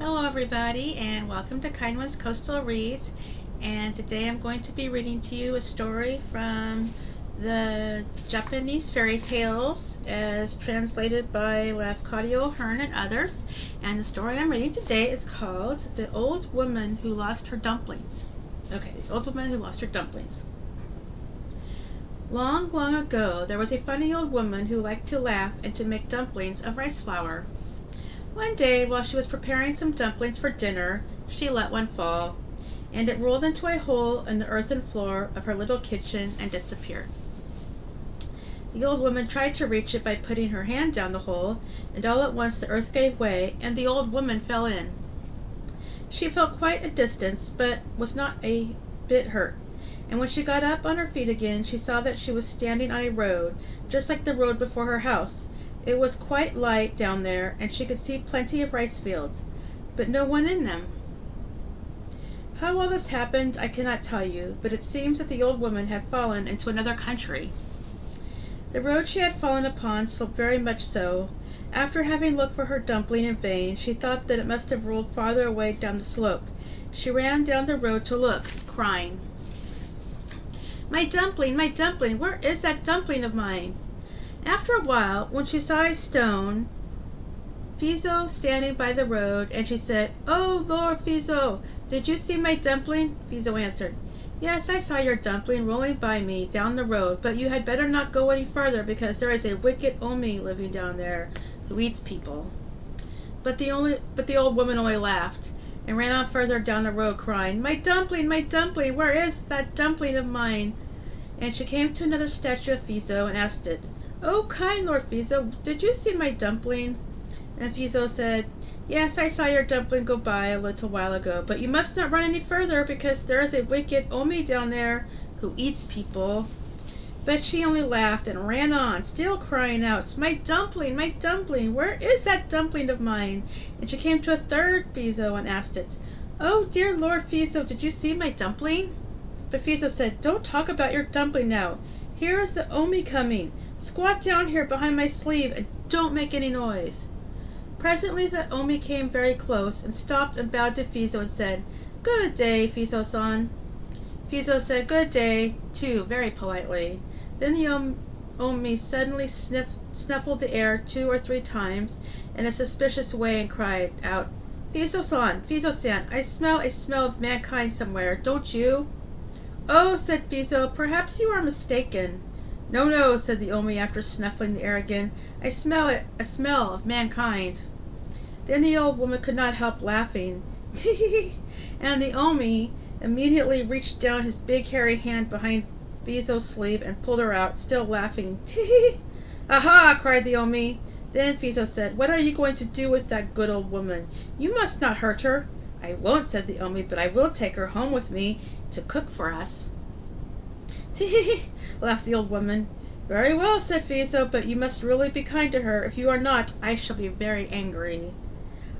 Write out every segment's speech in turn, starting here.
Hello everybody and welcome to Kindwyn's Coastal Reads, and today I'm going to be reading to you a story from the Japanese fairy tales as translated by Lafcadio Hearn and Others, and the story I'm reading today is called The Old Woman Who Lost Her Dumplings. Okay, the old woman who lost her dumplings. Long, long ago there was a funny old woman who liked to laugh and to make dumplings of rice flour. One day, while she was preparing some dumplings for dinner, she let one fall, and it rolled into a hole in the earthen floor of her little kitchen and disappeared. The old woman tried to reach it by putting her hand down the hole, and all at once the earth gave way, and the old woman fell in. She felt quite a distance, but was not a bit hurt, and when she got up on her feet again, she saw that she was standing on a road, just like the road before her house. It was quite light down there, and she could see plenty of rice fields, but no one in them. How all this happened I cannot tell you, but it seems that the old woman had fallen into another country. The road she had fallen upon sloped very much so. After having looked for her dumpling in vain, she thought that it must have rolled farther away down the slope. She ran down the road to look, crying, my dumpling, where is that dumpling of mine?" After a while, when she saw a stone Fizo standing by the road, and she said, "Oh, Lord Fizo, did you see my dumpling?" Fizo answered, "Yes, I saw your dumpling rolling by me down the road, but you had better not go any farther, because there is a wicked Omi living down there who eats people." But the old woman only laughed and ran on further down the road, crying, my dumpling, where is that dumpling of mine?" And she came to another statue of Fizo and asked it, "Oh, kind Lord Fizo, did you see my dumpling?" And Fizo said, "Yes, I saw your dumpling go by a little while ago, but you must not run any further, because there is a wicked Omi down there who eats people." But she only laughed and ran on, still crying out, my dumpling, where is that dumpling of mine?" And she came to a third Fizo and asked it, "Oh, dear Lord Fizo, did you see my dumpling?" But Fizo said, "Don't talk about your dumpling now. Here is the Omi coming. Squat down here behind my sleeve and don't make any noise." Presently the Omi came very close and stopped and bowed to Fizo and said, "Good day, Fizo-san." Fizo said good day too, very politely. Then the Omi suddenly snuffled the air 2 or 3 times in a suspicious way and cried out, Fizo-san, I smell a smell of mankind somewhere, don't you?" "Oh," said Fizo, "perhaps you are mistaken." No, said the Omi after snuffling the air again. "I smell it, a smell of mankind." Then the old woman could not help laughing. Tee, and the Omi immediately reached down his big hairy hand behind Fizo's sleeve and pulled her out, still laughing. Tee, "Aha!" cried the Omi. Then Fizo said, "What are you going to do with that good old woman? You must not hurt her." "I won't," said the Omi, "but I will take her home with me to cook for us." Tee, laughed the old woman. "Very well," said Fizo, "but you must really be kind to her. If you are not, I shall be very angry."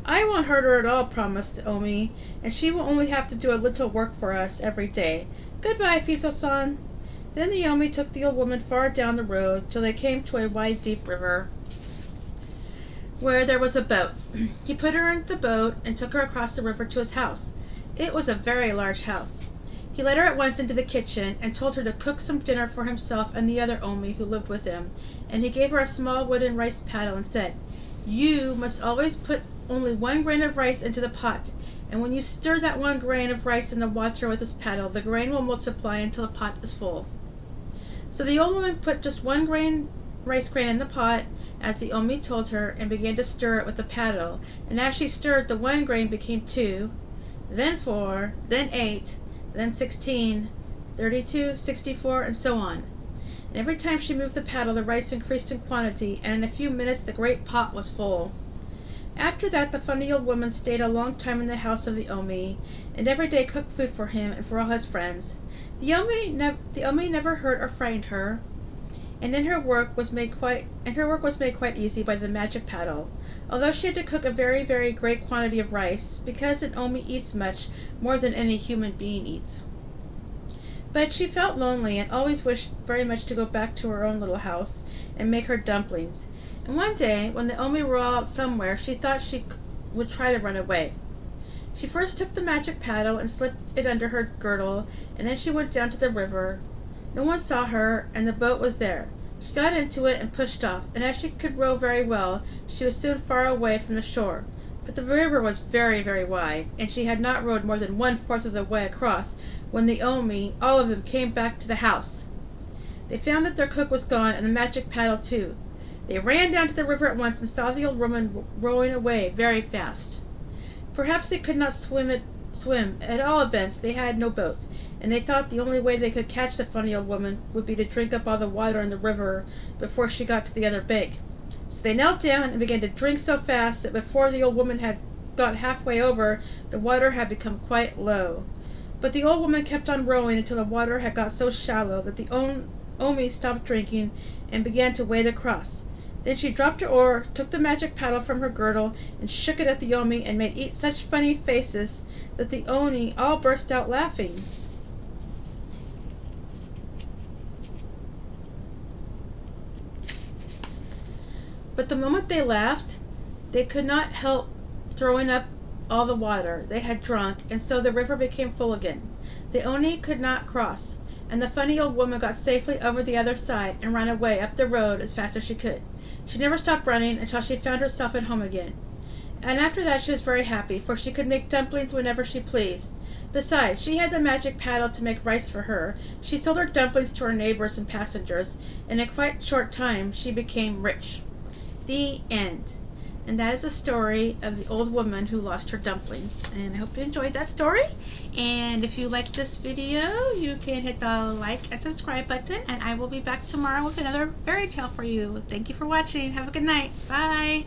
"I won't hurt her at all," promised the Omi, "and she will only have to do a little work for us every day. Goodbye, Fizo-san." Then the Omi took the old woman far down the road till they came to a wide, deep river where there was a boat. He put her into the boat and took her across the river to his house. It was a very large house. He led her at once into the kitchen and told her to cook some dinner for himself and the other Omi who lived with him, and he gave her a small wooden rice paddle and said, "You must always put only 1 grain of rice into the pot, and when you stir that 1 grain of rice in the water with this paddle, the grain will multiply until the pot is full." So the old woman put just 1 rice grain in the pot, as the Omi told her, and began to stir it with the paddle, and as she stirred, the 1 grain became 2, then 4, then 8, then 16, 32, 64, and so on. And every time she moved the paddle, the rice increased in quantity, and in a few minutes the great pot was full. After that, the funny old woman stayed a long time in the house of the Omi, and every day cooked food for him and for all his friends. The Omi never hurt or frightened her, and her work was made quite easy by the magic paddle, although she had to cook a very, very great quantity of rice, because an Omi eats much more than any human being eats. But she felt lonely and always wished very much to go back to her own little house and make her dumplings. And one day, when the Omi were all out somewhere, she thought she would try to run away. She first took the magic paddle and slipped it under her girdle, and then she went down to the river. No one saw her, and the boat was there. She got into it and pushed off, and as she could row very well, she was soon far away from the shore. But the river was very, very wide, and she had not rowed more than 1/4 of the way across when the Omi, all of them, came back to the house. They found that their cook was gone, and the magic paddle too. They ran down to the river at once and saw the old woman rowing away very fast. Perhaps they could not swim. At all events, they had no boat, and they thought the only way they could catch the funny old woman would be to drink up all the water in the river before she got to the other bank. So they knelt down and began to drink so fast that before the old woman had got halfway over, the water had become quite low. But the old woman kept on rowing until the water had got so shallow that the Omi stopped drinking and began to wade across. Then she dropped her oar, took the magic paddle from her girdle, and shook it at the Omi, and made such funny faces that the Oni all burst out laughing. But the moment they laughed, they could not help throwing up all the water they had drunk, and so the river became full again. The Oni could not cross, and the funny old woman got safely over the other side and ran away up the road as fast as she could. She never stopped running until she found herself at home again. And after that she was very happy, for she could make dumplings whenever she pleased. Besides, she had the magic paddle to make rice for her. She sold her dumplings to her neighbors and passengers, and in quite a short time she became rich. The end. And that is the story of the old woman who lost her dumplings. And I hope you enjoyed that story. And if you like this video, you can hit the like and subscribe button. And I will be back tomorrow with another fairy tale for you. Thank you for watching. Have a good night. Bye.